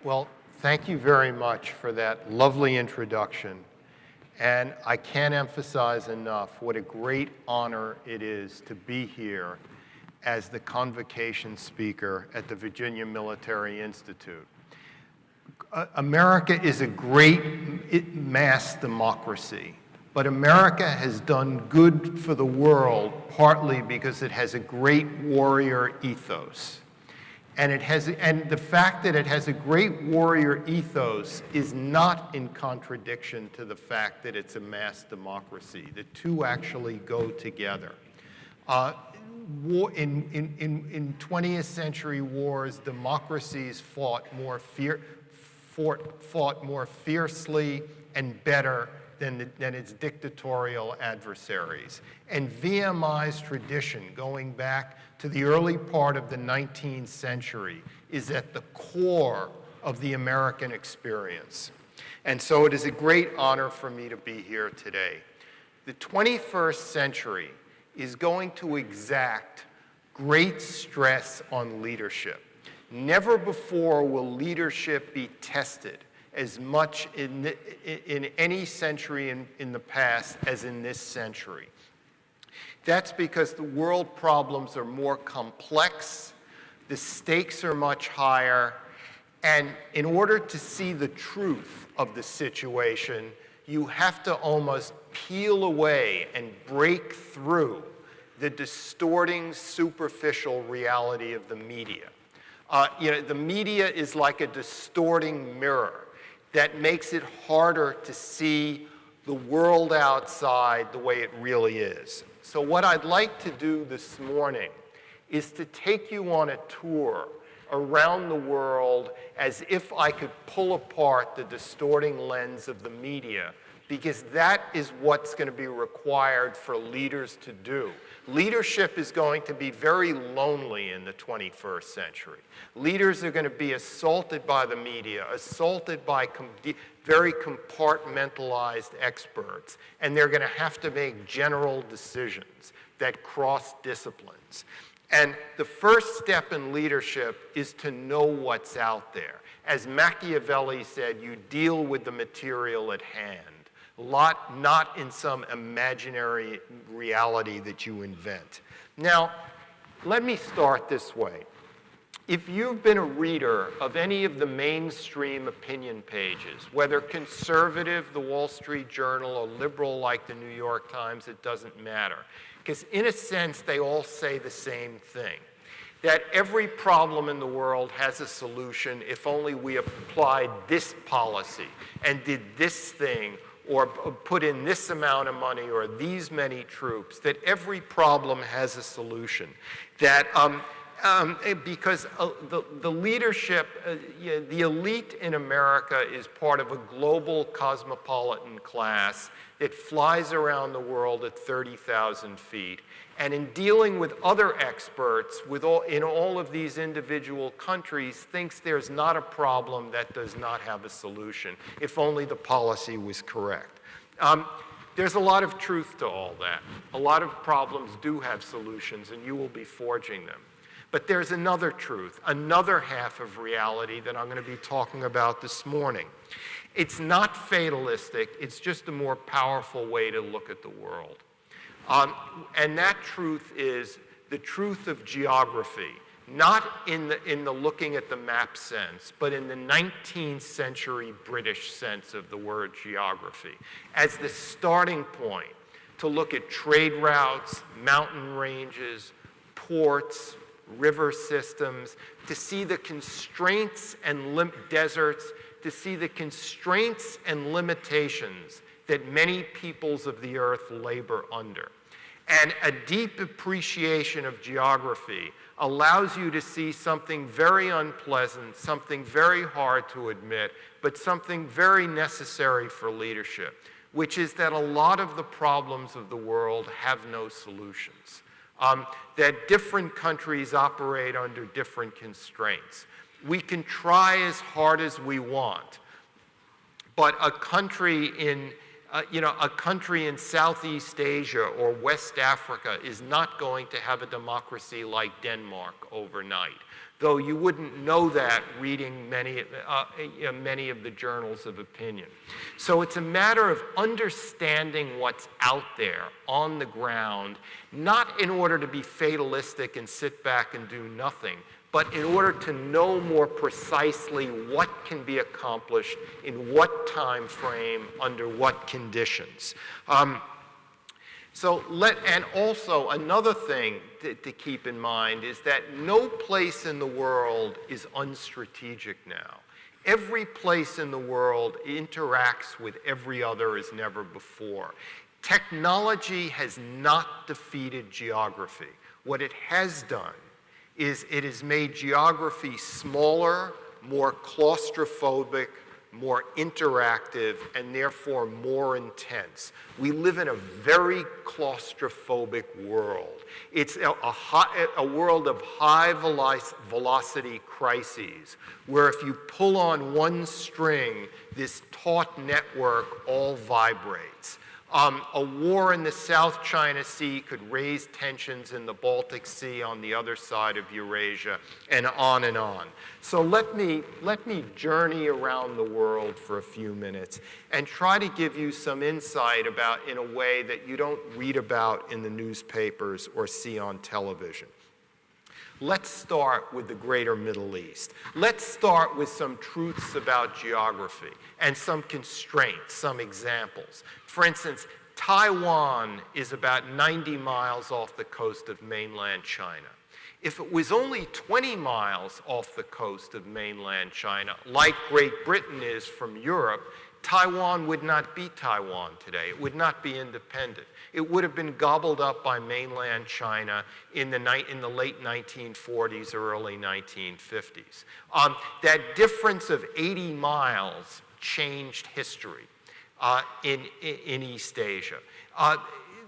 Well, thank you very much for that lovely introduction. And I can't emphasize enough what a great honor it is to be here as the Convocation speaker at the Virginia Military Institute. America is a great mass democracy, but America has done good for the world partly because it has a great warrior ethos. And the fact that it has a great warrior ethos is not in contradiction to the fact that it's a mass democracy. The two actually go together. In 20th century wars, democracies fought more fiercely and better than its dictatorial adversaries. And VMI's tradition, going back to the early part of the 19th century, is at the core of the American experience. And so it is a great honor for me to be here today. The 21st century is going to exact great stress on leadership. Never before will leadership be tested as much in any century in the past as in this century. That's because the world problems are more complex, the stakes are much higher, and in order to see the truth of the situation, you have to almost peel away and break through the distorting, superficial reality of the media. The media is like a distorting mirror that makes it harder to see the world outside the way it really is. So what I'd like to do this morning is to take you on a tour around the world as if I could pull apart the distorting lens of the media, because that is what's going to be required for leaders to do. Leadership is going to be very lonely in the 21st century. Leaders are going to be assaulted by the media, assaulted by very compartmentalized experts, and they're going to have to make general decisions that cross disciplines. And the first step in leadership is to know what's out there. As Machiavelli said, you deal with the material at hand, not in some imaginary reality that you invent. Now, let me start this way. If you've been a reader of any of the mainstream opinion pages, whether conservative, the Wall Street Journal, or liberal like the New York Times, it doesn't matter. Because in a sense, they all say the same thing, that every problem in the world has a solution if only we applied this policy and did this thing or put in this amount of money or these many troops, that every problem has a solution. That because the leadership, the elite in America is part of a global cosmopolitan class that flies around the world at 30,000 feet. And in dealing with other experts in all of these individual countries, thinks there's not a problem that does not have a solution, if only the policy was correct. There's a lot of truth to all that. A lot of problems do have solutions, and you will be forging them. But there's another truth, another half of reality that I'm going to be talking about this morning. It's not fatalistic, it's just a more powerful way to look at the world. And that truth is the truth of geography, not in the looking at the map sense, but in the 19th century British sense of the word geography, as the starting point to look at trade routes, mountain ranges, ports, river systems, to see the constraints and deserts, to see the constraints and limitations that many peoples of the earth labor under. And a deep appreciation of geography allows you to see something very unpleasant, something very hard to admit, but something very necessary for leadership, which is that a lot of the problems of the world have no solutions. That different countries operate under different constraints. We can try as hard as we want, but a country in a country in Southeast Asia or West Africa is not going to have a democracy like Denmark overnight, though you wouldn't know that reading many of the journals of opinion. So it's a matter of understanding what's out there on the ground, not in order to be fatalistic and sit back and do nothing, but in order to know more precisely what can be accomplished in what time frame, under what conditions. And also another thing to keep in mind is that no place in the world is unstrategic now. Every place in the world interacts with every other as never before. Technology has not defeated geography. What it has done is it has made geography smaller, more claustrophobic, more interactive, and therefore more intense. We live in a very claustrophobic world. It's a world of high velocity crises, where if you pull on one string, this taut network all vibrates. A war in the South China Sea could raise tensions in the Baltic Sea on the other side of Eurasia, and on and on. So let me journey around the world for a few minutes and try to give you some insight about in a way that you don't read about in the newspapers or see on television. Let's start with the greater Middle East. Let's start with some truths about geography and some constraints, some examples. For instance, Taiwan is about 90 miles off the coast of mainland China. If it was only 20 miles off the coast of mainland China, like Great Britain is from Europe, Taiwan would not be Taiwan today. It would not be independent. It would have been gobbled up by mainland China in the late 1940s or early 1950s. That difference of 80 miles changed history in East Asia.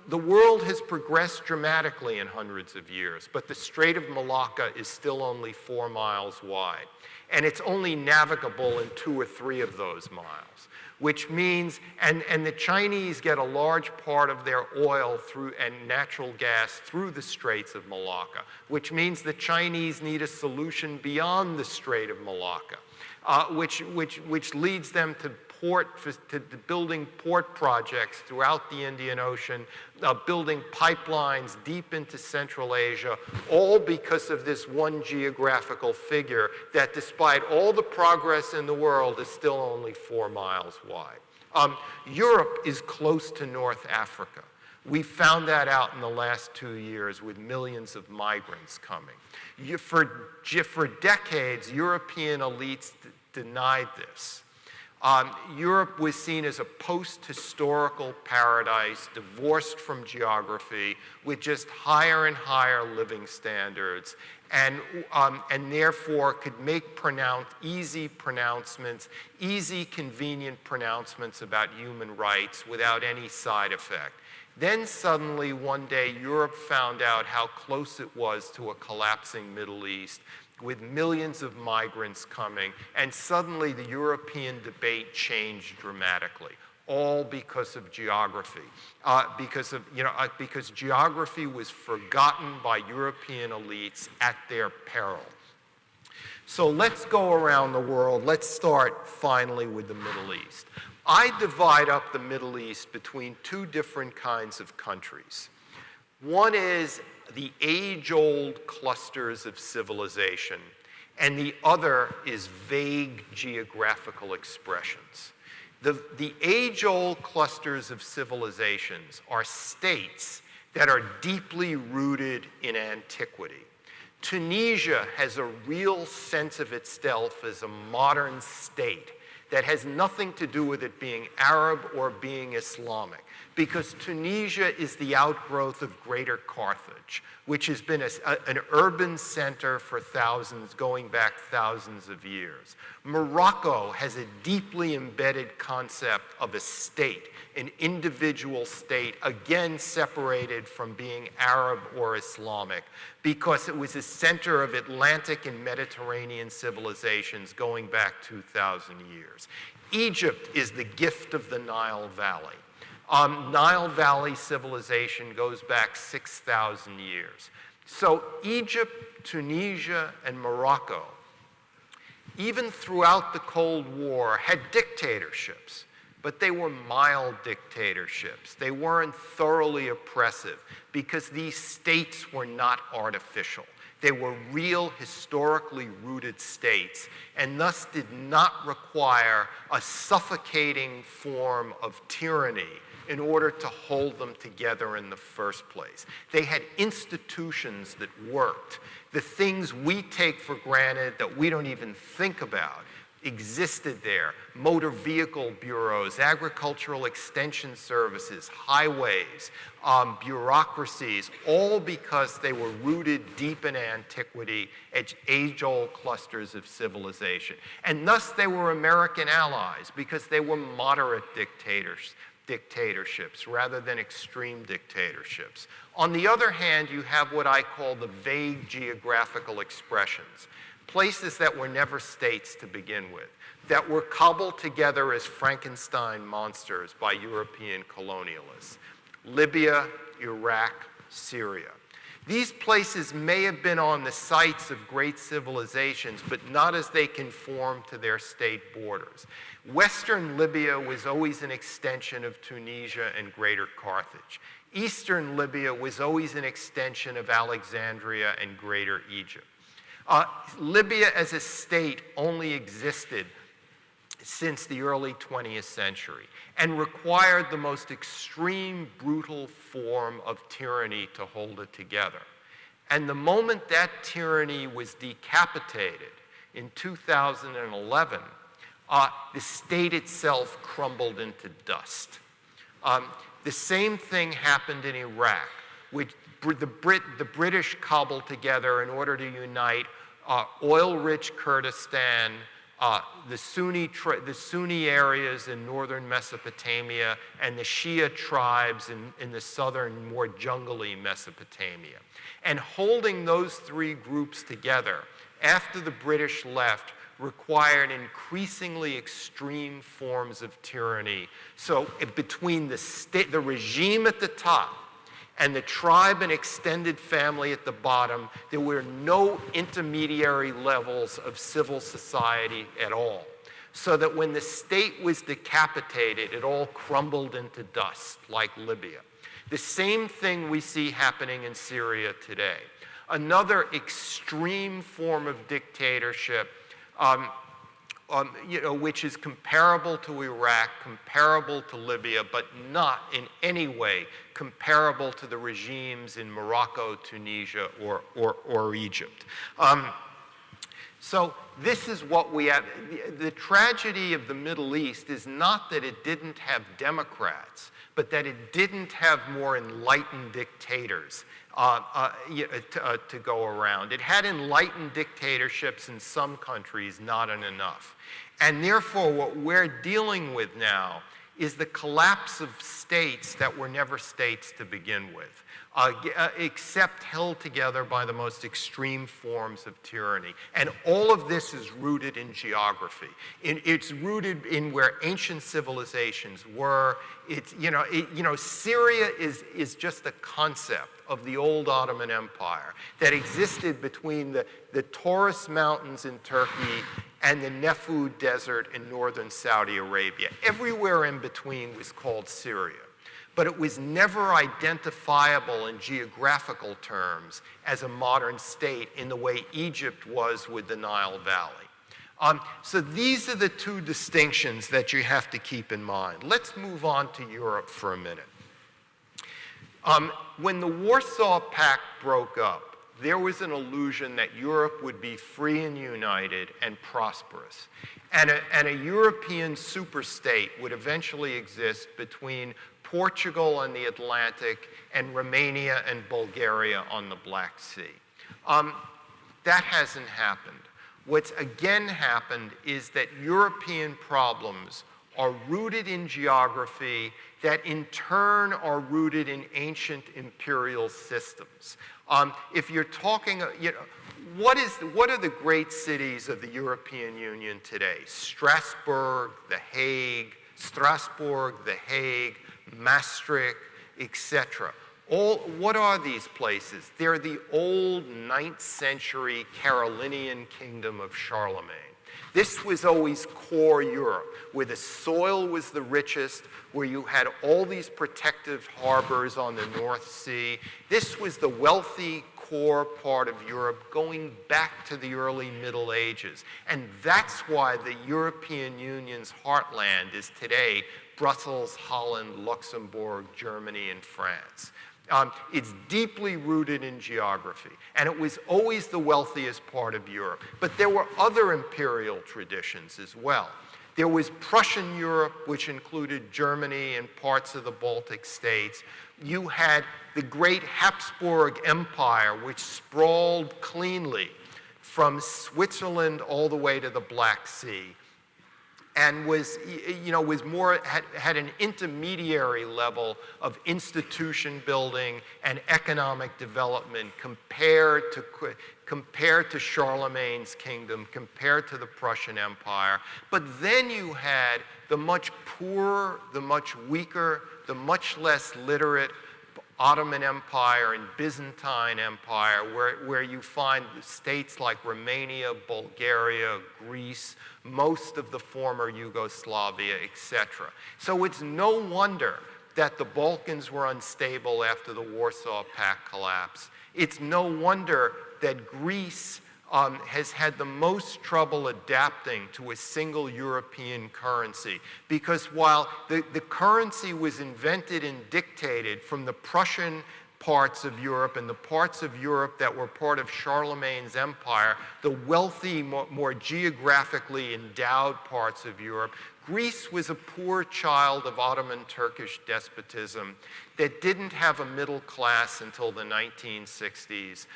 The world has progressed dramatically in hundreds of years, but the Strait of Malacca is still only 4 miles wide, and it's only navigable in 2 or 3 of those miles, which means, and the Chinese get a large part of their oil through and natural gas through the Straits of Malacca, which means the Chinese need a solution beyond the Strait of Malacca, which leads them to building port projects throughout the Indian Ocean, building pipelines deep into Central Asia, all because of this one geographical figure that, despite all the progress in the world, is still only 4 miles wide. Europe is close to North Africa. We found that out in the last 2 years with millions of migrants coming. For decades, European elites denied this. Europe was seen as a post-historical paradise, divorced from geography, with just higher and higher living standards, and therefore could make easy pronouncements, easy, convenient pronouncements about human rights without any side effect. Then suddenly, one day, Europe found out how close it was to a collapsing Middle East, with millions of migrants coming, and suddenly the European debate changed dramatically, all because of geography, because geography was forgotten by European elites at their peril. So let's go around the world. Let's start finally with the Middle East. I divide up the Middle East between 2 different kinds of countries. One is the age-old clusters of civilization, and the other is vague geographical expressions. The age-old clusters of civilizations are states that are deeply rooted in antiquity. Tunisia has a real sense of itself as a modern state that has nothing to do with it being Arab or being Islamic, because Tunisia is the outgrowth of Greater Carthage, which has been an urban center for going back thousands of years. Morocco has a deeply embedded concept of a state, an individual state, again separated from being Arab or Islamic, because it was a center of Atlantic and Mediterranean civilizations going back 2,000 years. Egypt is the gift of the Nile Valley. Nile Valley civilization goes back 6,000 years. So Egypt, Tunisia, and Morocco, even throughout the Cold War, had dictatorships, but they were mild dictatorships. They weren't thoroughly oppressive because these states were not artificial. They were real, historically rooted states, and thus did not require a suffocating form of tyranny in order to hold them together in the first place. They had institutions that worked. The things we take for granted that we don't even think about existed there. Motor vehicle bureaus, agricultural extension services, highways, bureaucracies, all because they were rooted deep in antiquity, age-old clusters of civilization. And thus they were American allies because they were moderate dictatorships rather than extreme dictatorships. On the other hand, you have what I call the vague geographical expressions. Places that were never states to begin with, that were cobbled together as Frankenstein monsters by European colonialists. Libya, Iraq, Syria. These places may have been on the sites of great civilizations, but not as they conform to their state borders. Western Libya was always an extension of Tunisia and Greater Carthage. Eastern Libya was always an extension of Alexandria and Greater Egypt. Libya as a state only existed since the early 20th century and required the most extreme, brutal form of tyranny to hold it together. And the moment that tyranny was decapitated in 2011, the state itself crumbled into dust. The same thing happened in Iraq, which the British cobbled together in order to unite oil-rich Kurdistan, the Sunni areas in northern Mesopotamia, and the Shia tribes in the southern, more jungly Mesopotamia. And holding those three groups together after the British left required increasingly extreme forms of tyranny. So between the regime at the top and the tribe and extended family at the bottom, there were no intermediary levels of civil society at all. So that when the state was decapitated, it all crumbled into dust, like Libya. The same thing we see happening in Syria today. Another extreme form of dictatorship, which is comparable to Iraq, comparable to Libya, but not in any way comparable to the regimes in Morocco, Tunisia, or Egypt. So this is what we have. The tragedy of the Middle East is not that it didn't have democrats, but that it didn't have more enlightened dictators to go around. It had enlightened dictatorships in some countries, not in enough. And therefore, what we're dealing with now is the collapse of states that were never states to begin with, except held together by the most extreme forms of tyranny. And all of this is rooted in geography. It's rooted in where ancient civilizations were. Syria is just a concept of the old Ottoman Empire that existed between the Taurus Mountains in Turkey and the Nefud Desert in northern Saudi Arabia. Everywhere in between was called Syria. But it was never identifiable in geographical terms as a modern state in the way Egypt was with the Nile Valley. So these are the two distinctions that you have to keep in mind. Let's move on to Europe for a minute. When the Warsaw Pact broke up, there was an illusion that Europe would be free and united and prosperous. And a European superstate would eventually exist between Portugal on the Atlantic and Romania and Bulgaria on the Black Sea. That hasn't happened. What's again happened is that European problems are rooted in geography that in turn are rooted in ancient imperial systems. If you're talking, what are the great cities of the European Union today? Strasbourg, The Hague, Maastricht, etc. What are these places? They're the old 9th century Carolingian kingdom of Charlemagne. This was always core Europe, where the soil was the richest, where you had all these protective harbors on the North Sea. This was the wealthy core part of Europe going back to the early Middle Ages. And that's why the European Union's heartland is today Brussels, Holland, Luxembourg, Germany, and France. It's deeply rooted in geography, and it was always the wealthiest part of Europe. But there were other imperial traditions as well. There was Prussian Europe, which included Germany and parts of the Baltic states. You had the great Habsburg Empire, which sprawled cleanly from Switzerland all the way to the Black Sea, and was more, had an intermediary level of institution building and economic development compared to Charlemagne's kingdom, compared to the Prussian Empire. But then you had the much poorer, the much weaker, the much less literate Ottoman Empire and Byzantine Empire, where you find states like Romania, Bulgaria, Greece, most of the former Yugoslavia, etc. So it's no wonder that the Balkans were unstable after the Warsaw Pact collapse. It's no wonder that Greece has had the most trouble adapting to a single European currency, because while the currency was invented and dictated from the Prussian parts of Europe and the parts of Europe that were part of Charlemagne's empire, the wealthy, more geographically endowed parts of Europe, Greece was a poor child of Ottoman Turkish despotism that didn't have a middle class until the 1960s,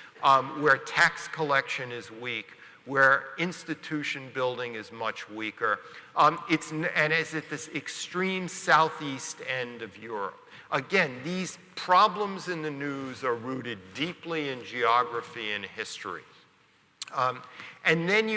where tax collection is weak, where institution building is much weaker. And is at this extreme southeast end of Europe. Again, these problems in the news are rooted deeply in geography and history. And then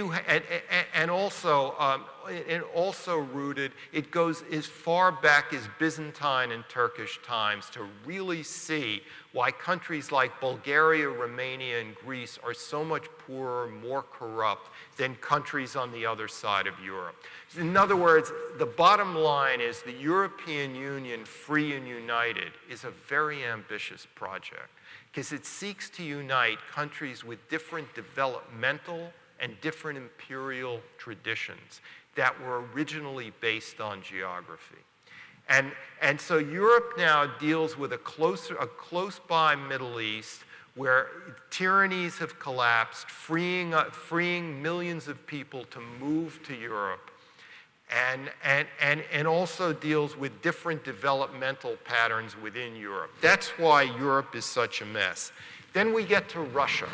also rooted, it goes as far back as Byzantine and Turkish times to really see why countries like Bulgaria, Romania, and Greece are so much poorer, more corrupt than countries on the other side of Europe. In other words, the bottom line is the European Union, free and united, is a very ambitious project, because it seeks to unite countries with different developmental and different imperial traditions that were originally based on geography. And so Europe now deals with a close-by Middle East where tyrannies have collapsed, freeing millions of people to move to Europe, and also deals with different developmental patterns within Europe. That's why Europe is such a mess. Then we get to Russia.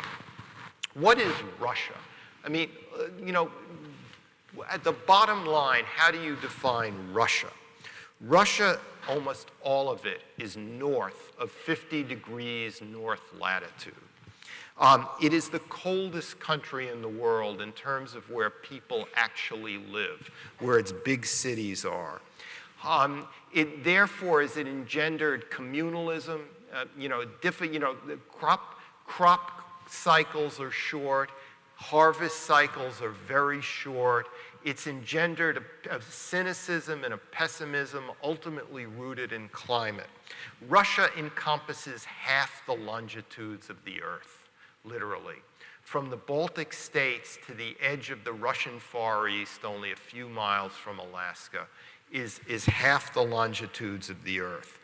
What is Russia? I mean, at the bottom line, how do you define Russia? Russia, almost all of it, is north of 50 degrees north latitude. It is the coldest country in the world in terms of where people actually live, where its big cities are. Therefore, as it engendered communalism, the crop cycles are short, harvest cycles are very short. It's engendered a cynicism and a pessimism ultimately rooted in climate. Russia encompasses half the longitudes of the Earth, literally. From the Baltic states to the edge of the Russian Far East, only a few miles from Alaska, is half the longitudes of the Earth.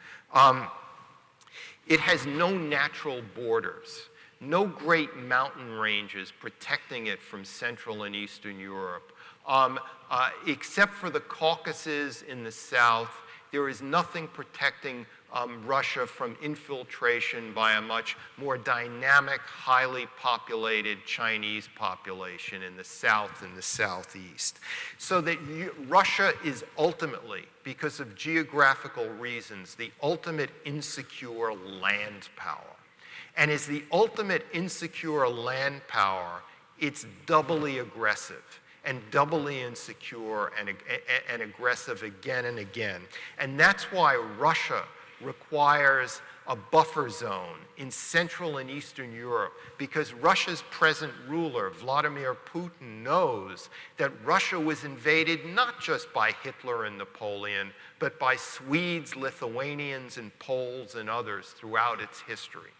It has no natural borders, no great mountain ranges protecting it from Central and Eastern Europe. Except for the Caucasus in the south, there is nothing protecting Russia from infiltration by a much more dynamic, highly populated Chinese population in the south and the southeast. So that Russia is ultimately, because of geographical reasons, the ultimate insecure land power. And as the ultimate insecure land power, it's doubly aggressive. and doubly insecure and aggressive again and again. And that's why Russia requires a buffer zone in Central and Eastern Europe, because Russia's present ruler, Vladimir Putin, knows that Russia was invaded not just by Hitler and Napoleon, but by Swedes, Lithuanians, and Poles and others throughout its history.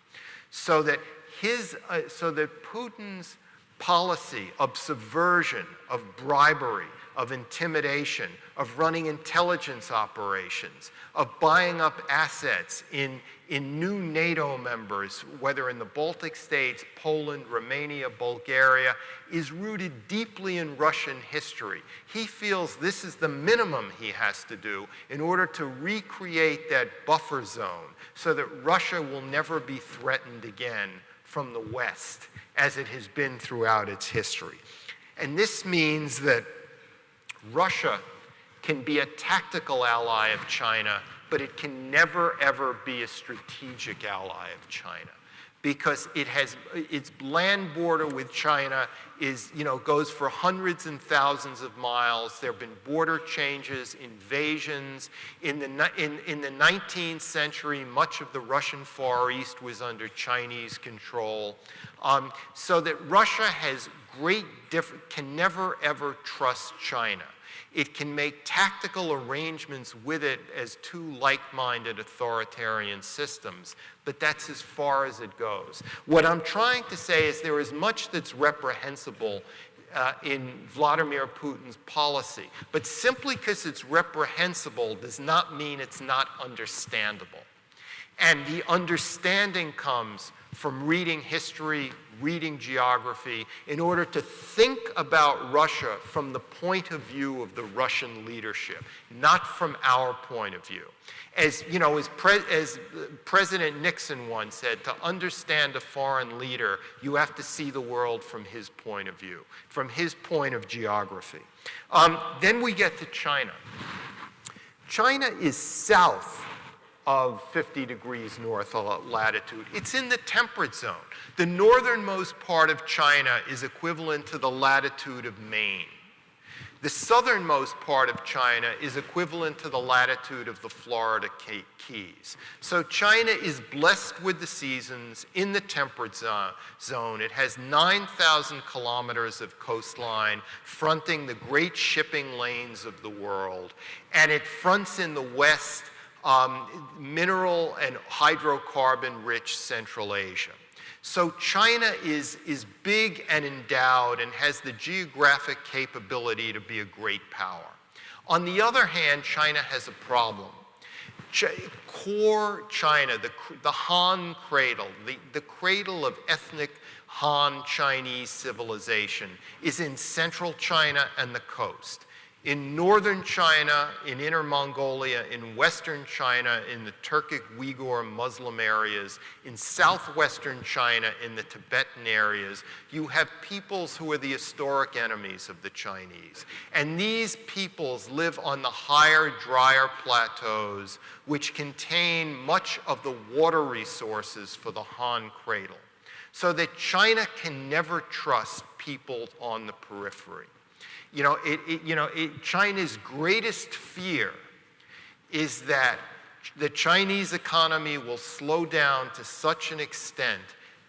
So that Putin's policy of subversion, of bribery, of intimidation, of running intelligence operations, of buying up assets in new NATO members, whether in the Baltic states, Poland, Romania, Bulgaria, is rooted deeply in Russian history. He feels this is the minimum he has to do in order to recreate that buffer zone so that Russia will never be threatened again from the West, as it has been throughout its history. And this means that Russia can be a tactical ally of China, but it can never, ever be a strategic ally of China, because its land border with China goes for hundreds and thousands of miles. There have been border changes, invasions. In the 19th century, much of the Russian Far East was under Chinese control, so that Russia has can never, ever trust China. It can make tactical arrangements with it as two like-minded authoritarian systems, but that's as far as it goes. What I'm trying to say is there is much that's reprehensible in Vladimir Putin's policy, but simply because it's reprehensible does not mean it's not understandable. And the understanding comes from reading history, reading geography, in order to think about Russia from the point of view of the Russian leadership, not from our point of view. As President Nixon once said, to understand a foreign leader, you have to see the world from his point of view, from his point of geography. Then we get to China. China is south of 50 degrees north latitude. It's in the temperate zone. The northernmost part of China is equivalent to the latitude of Maine. The southernmost part of China is equivalent to the latitude of the Florida Keys. So China is blessed with the seasons in the temperate zone. It has 9,000 kilometers of coastline fronting the great shipping lanes of the world. And it fronts in the west mineral and hydrocarbon-rich Central Asia. So China is big and endowed and has the geographic capability to be a great power. On the other hand, China has a problem. Core China, the Han cradle, the cradle of ethnic Han Chinese civilization, is in central China and the coast. In northern China, in Inner Mongolia, in western China, in the Turkic Uyghur Muslim areas, in southwestern China, in the Tibetan areas, you have peoples who are the historic enemies of the Chinese. And these peoples live on the higher, drier plateaus, which contain much of the water resources for the Han cradle. So that China can never trust people on the periphery. China's greatest fear is that the Chinese economy will slow down to such an extent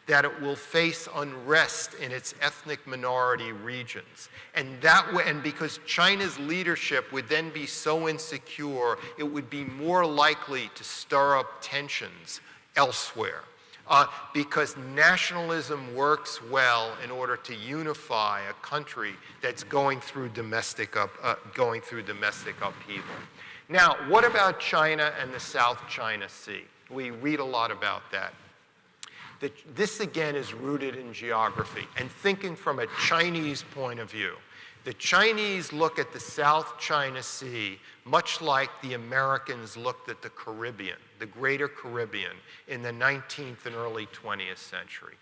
that it will face unrest in its ethnic minority regions. And because China's leadership would then be so insecure, it would be more likely to stir up tensions elsewhere. Because nationalism works well in order to unify a country that's going through domestic upheaval. Now, what about China and the South China Sea? We read a lot about that. This again is rooted in geography and thinking from a Chinese point of view. The Chinese look at the South China Sea much like the Americans looked at the Caribbean, the greater Caribbean, in the 19th and early 20th century.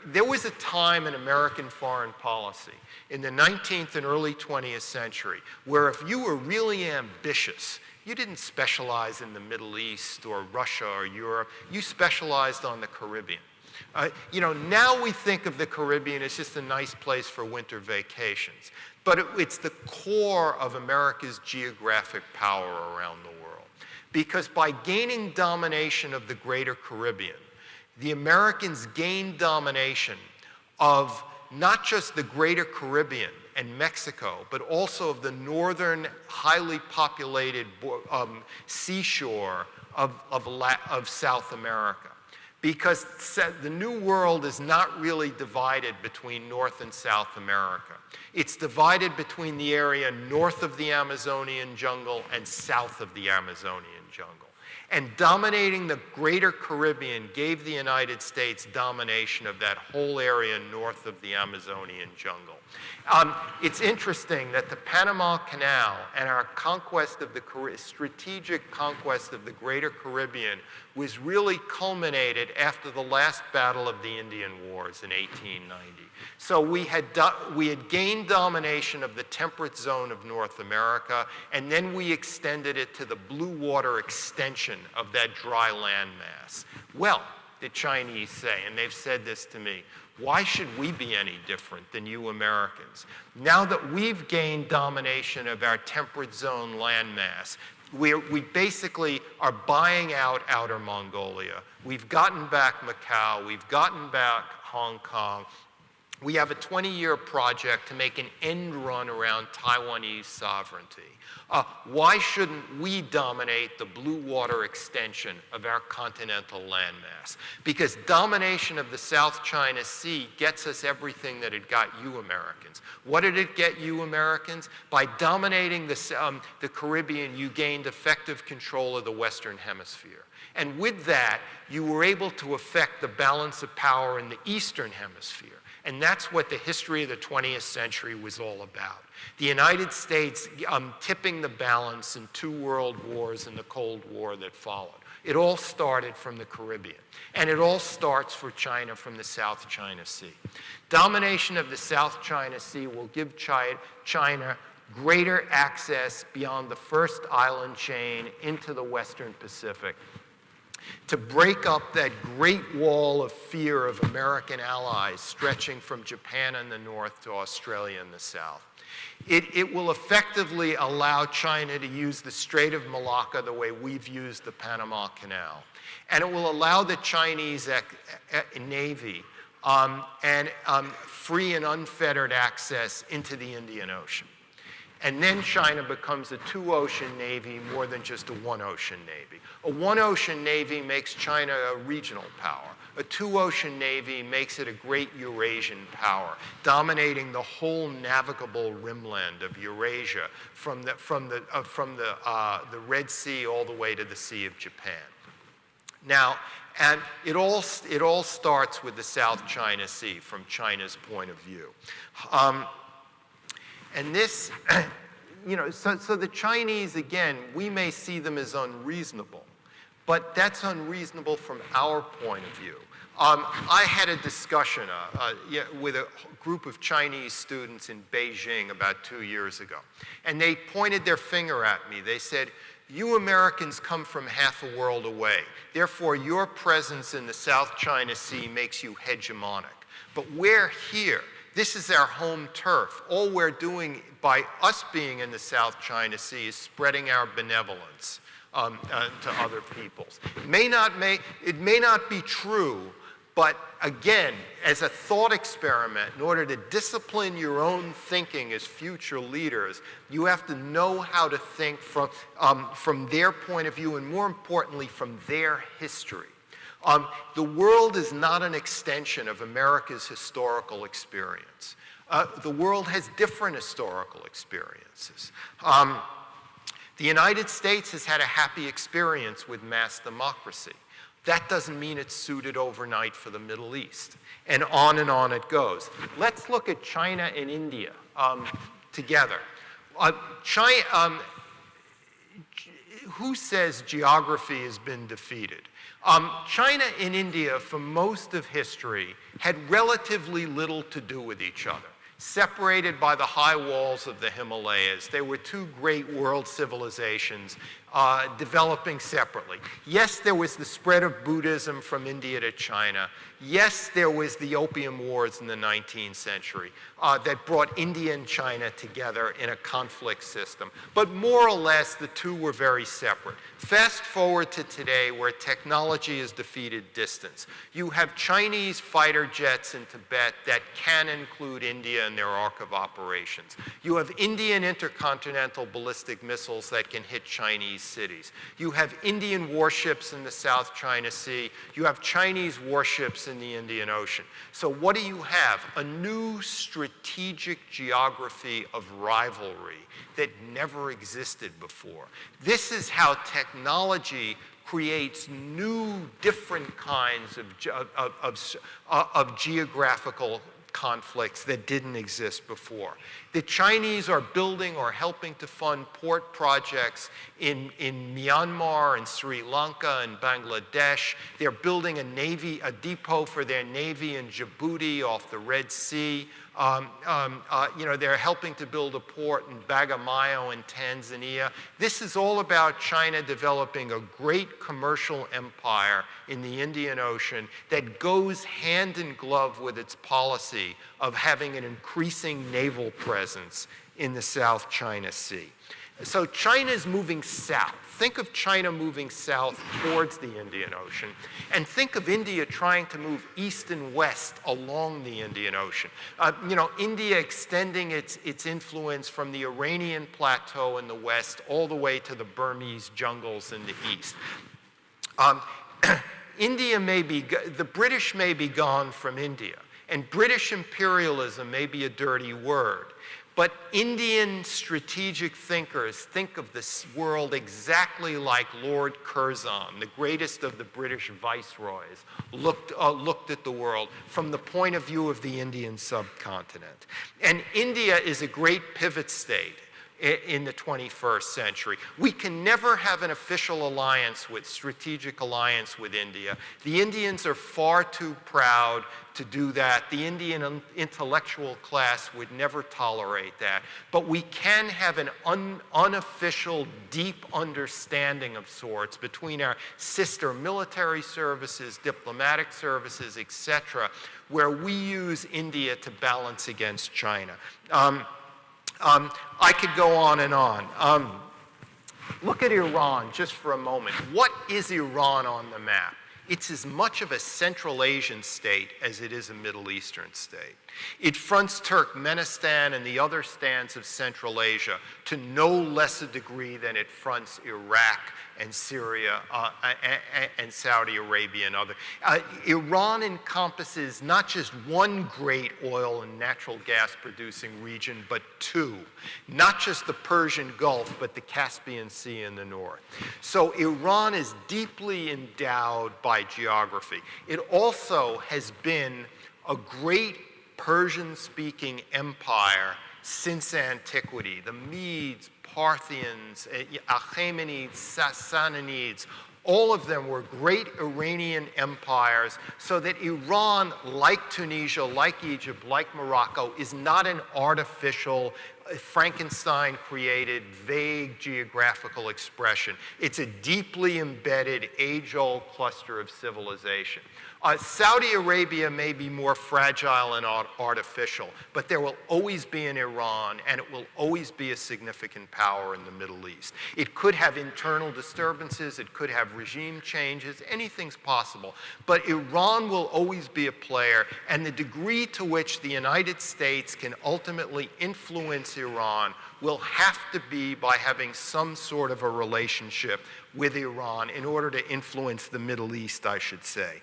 There was a time in American foreign policy in the 19th and early 20th century where if you were really ambitious, you didn't specialize in the Middle East or Russia or Europe, you specialized on the Caribbean. Now we think of the Caribbean as just a nice place for winter vacations. But it's the core of America's geographic power around the world. Because by gaining domination of the greater Caribbean, the Americans gained domination of not just the greater Caribbean and Mexico, but also of the northern, highly populated seashore of South America. Because the New World is not really divided between North and South America. It's divided between the area north of the Amazonian jungle and south of the Amazonian jungle. And dominating the greater Caribbean gave the United States domination of that whole area north of the Amazonian jungle. It's interesting that the Panama Canal and our conquest of the strategic conquest of the greater Caribbean was really culminated after the last battle of the Indian Wars in 1890. So we had gained domination of the temperate zone of North America, and then we extended it to the blue water extension of that dry land mass. Well, the Chinese say, and they've said this to me, why should we be any different than you Americans? Now that we've gained domination of our temperate zone landmass, we basically are buying out Outer Mongolia. We've gotten back Macau. We've gotten back Hong Kong. We have a 20-year project to make an end run around Taiwanese sovereignty. Why shouldn't we dominate the blue water extension of our continental landmass? Because domination of the South China Sea gets us everything that it got you Americans. What did it get you Americans? By dominating the Caribbean, you gained effective control of the Western Hemisphere. And with that, you were able to affect the balance of power in the Eastern Hemisphere. And that's what the history of the 20th century was all about. The United States tipping the balance in 2 world wars and the Cold War that followed. It all started from the Caribbean. And it all starts for China from the South China Sea. Domination of the South China Sea will give China greater access beyond the first island chain into the Western Pacific, to break up that great wall of fear of American allies stretching from Japan in the north to Australia in the south. It will effectively allow China to use the Strait of Malacca the way we've used the Panama Canal. And it will allow the Chinese Navy free and unfettered access into the Indian Ocean. And then China becomes a 2-ocean navy more than just a 1-ocean navy. A 1-ocean navy makes China a regional power. A 2-ocean navy makes it a great Eurasian power, dominating the whole navigable rimland of Eurasia from the Red Sea all the way to the Sea of Japan. Now, and it all starts with the South China Sea from China's point of view. And this, so the Chinese, again, we may see them as unreasonable, but that's unreasonable from our point of view. I had a discussion with a group of Chinese students in Beijing about 2 years ago, and they pointed their finger at me. They said, you Americans come from half a world away. Therefore, your presence in the South China Sea makes you hegemonic. But we're here. This is our home turf. All we're doing by us being in the South China Sea is spreading our benevolence to other peoples. It may not be true, but again, as a thought experiment, in order to discipline your own thinking as future leaders, you have to know how to think from their point of view and, more importantly, from their history. The world is not an extension of America's historical experience. The world has different historical experiences. The United States has had a happy experience with mass democracy. That doesn't mean it's suited overnight for the Middle East. And on it goes. Let's look at China and India together. Who says geography has been defeated? China and India, for most of history, had relatively little to do with each other. Separated by the high walls of the Himalayas, they were 2 great world civilizations developing separately. Yes, there was the spread of Buddhism from India to China. Yes, there was the Opium Wars in the 19th century that brought India and China together in a conflict system. But more or less, the two were very separate. Fast forward to today, where technology has defeated distance. You have Chinese fighter jets in Tibet that can include India in their arc of operations. You have Indian intercontinental ballistic missiles that can hit Chinese cities. You have Indian warships in the South China Sea. You have Chinese warships in the Indian Ocean. So what do you have? A new strategic geography of rivalry that never existed before. This is how technology creates new, different kinds of geographical conflicts that didn't exist before. The Chinese are building or helping to fund port projects in Myanmar and Sri Lanka and Bangladesh. They're building a depot for their navy in Djibouti off the Red Sea. They're helping to build a port in Bagamoyo in Tanzania. This is all about China developing a great commercial empire in the Indian Ocean that goes hand in glove with its policy of having an increasing naval presence in the South China Sea. So China's moving south. Think of China moving south towards the Indian Ocean, and think of India trying to move east and west along the Indian Ocean. India extending its influence from the Iranian plateau in the west all the way to the Burmese jungles in the east. The British may be gone from India, and British imperialism may be a dirty word. But Indian strategic thinkers think of this world exactly like Lord Curzon, the greatest of the British viceroys, looked at the world from the point of view of the Indian subcontinent. And India is a great pivot state in the 21st century. We can never have an official strategic alliance with India. The Indians are far too proud to do that. The Indian intellectual class would never tolerate that. But we can have an unofficial, deep understanding of sorts between our sister military services, diplomatic services, etc., where we use India to balance against China. I could go on and on. Look at Iran just for a moment. What is Iran on the map? It's as much of a Central Asian state as it is a Middle Eastern state. It fronts Turkmenistan and the other stands of Central Asia to no less a degree than it fronts Iraq and Syria and Saudi Arabia and other. Iran encompasses not just one great oil and natural gas producing region, but two. Not just the Persian Gulf, but the Caspian Sea in the north. So Iran is deeply endowed by geography. It also has been a great Persian-speaking empire since antiquity. The Medes, Parthians, Achaemenids, Sassanids, all of them were great Iranian empires, so that Iran, like Tunisia, like Egypt, like Morocco, is not an artificial, Frankenstein-created, vague geographical expression. It's a deeply embedded, age-old cluster of civilization. Saudi Arabia may be more fragile and artificial, but there will always be an Iran, and it will always be a significant power in the Middle East. It could have internal disturbances, it could have regime changes, anything's possible. But Iran will always be a player, and the degree to which the United States can ultimately influence Iran will have to be by having some sort of a relationship with Iran in order to influence the Middle East, I should say.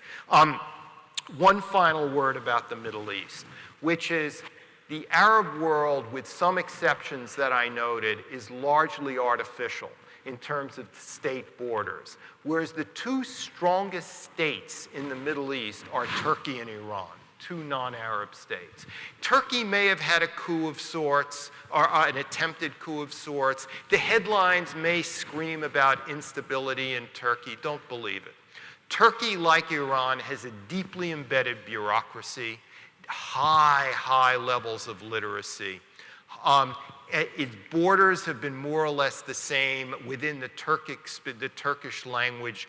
One final word about the Middle East, which is the Arab world, with some exceptions that I noted, is largely artificial in terms of state borders, whereas the two strongest states in the Middle East are Turkey and Iran. Two non-Arab states. Turkey may have had a coup of sorts, or an attempted coup of sorts. The headlines may scream about instability in Turkey. Don't believe it. Turkey, like Iran, has a deeply embedded bureaucracy, high levels of literacy. Its borders have been more or less the same within the Turkish language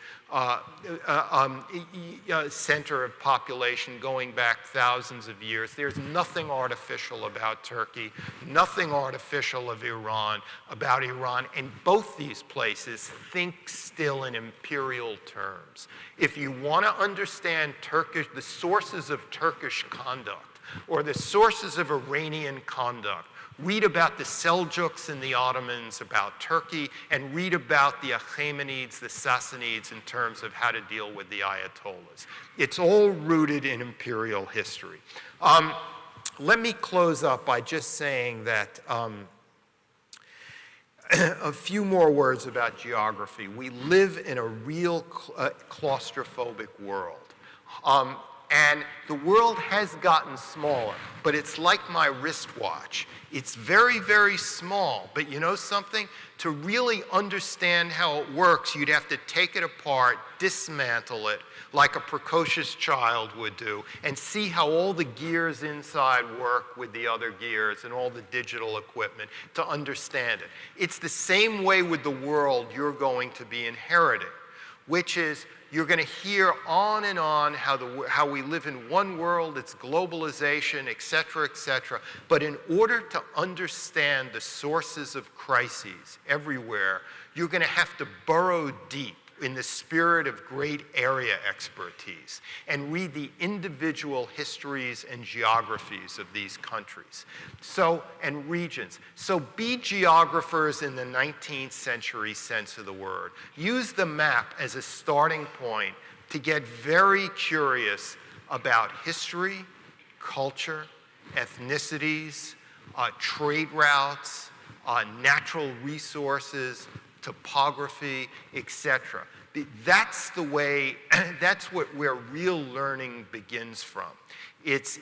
center of population going back thousands of years. There's nothing artificial about Turkey, nothing artificial about Iran, and both these places think still in imperial terms. If you want to understand the sources of Turkish conduct or the sources of Iranian conduct, read about the Seljuks and the Ottomans about Turkey, and read about the Achaemenids, the Sassanids, in terms of how to deal with the Ayatollahs. It's all rooted in imperial history. Let me close up by just saying that a few more words about geography. We live in a real claustrophobic world. And the world has gotten smaller, but it's like my wristwatch. It's very, very small, but you know something? To really understand how it works, you'd have to take it apart, dismantle it, like a precocious child would do, and see how all the gears inside work with the other gears and all the digital equipment to understand it. It's the same way with the world you're going to be inheriting, which is you're going to hear on and on how we live in one world, it's globalization, et cetera, but in order to understand the sources of crises everywhere, you're going to have to burrow deep in the spirit of great area expertise and read the individual histories and geographies of these countries and regions. So be geographers in the 19th century sense of the word. Use the map as a starting point to get very curious about history, culture, ethnicities, trade routes, natural resources, topography, etc. That's the way, that's where real learning begins from. It's,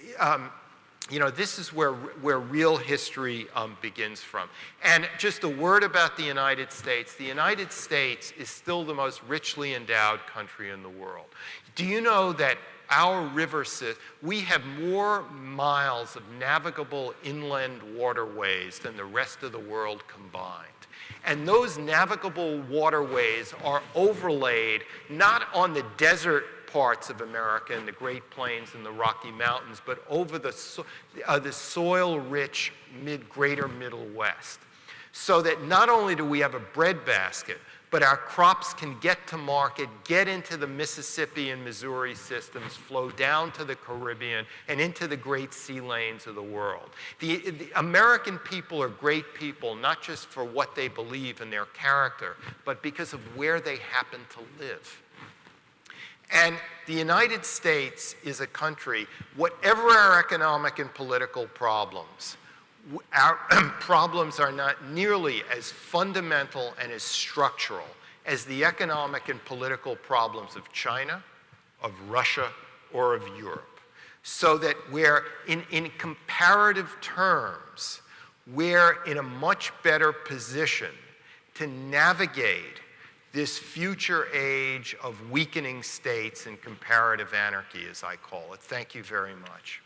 this is where real history begins from. And just a word about the United States. The United States is still the most richly endowed country in the world. Do you know that our river system, we have more miles of navigable inland waterways than the rest of the world combined? And those navigable waterways are overlaid not on the desert parts of America and the Great Plains and the Rocky Mountains, but over the soil-rich greater Middle West. So that not only do we have a breadbasket, but our crops can get to market, get into the Mississippi and Missouri systems, flow down to the Caribbean, and into the great sea lanes of the world. The American people are great people, not just for what they believe in their character, but because of where they happen to live. And the United States is a country, whatever our economic and political problems, our problems are not nearly as fundamental and as structural as the economic and political problems of China, of Russia, or of Europe. So that we're, in comparative terms, we're in a much better position to navigate this future age of weakening states and comparative anarchy, as I call it. Thank you very much.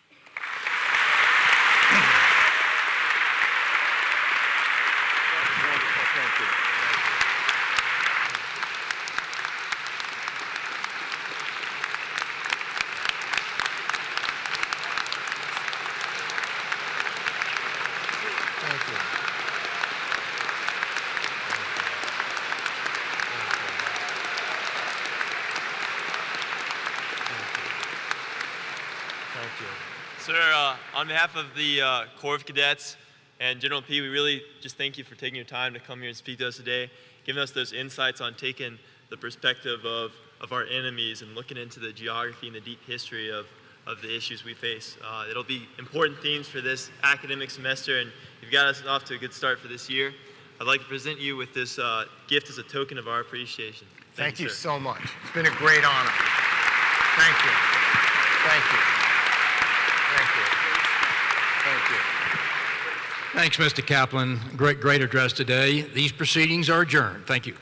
Thank you. Sir, on behalf of the Corps of Cadets and General P, we really just thank you for taking your time to come here and speak to us today, giving us those insights on taking the perspective of our enemies and looking into the geography and the deep history of the issues we face. It'll be important themes for this academic semester, and you've got us off to a good start for this year. I'd like to present you with this gift as a token of our appreciation. Thank you so much. It's been a great honor. Thank you. Thank you. Thank you. Thank you. Thanks, Mr. Kaplan. Great address today. These proceedings are adjourned. Thank you.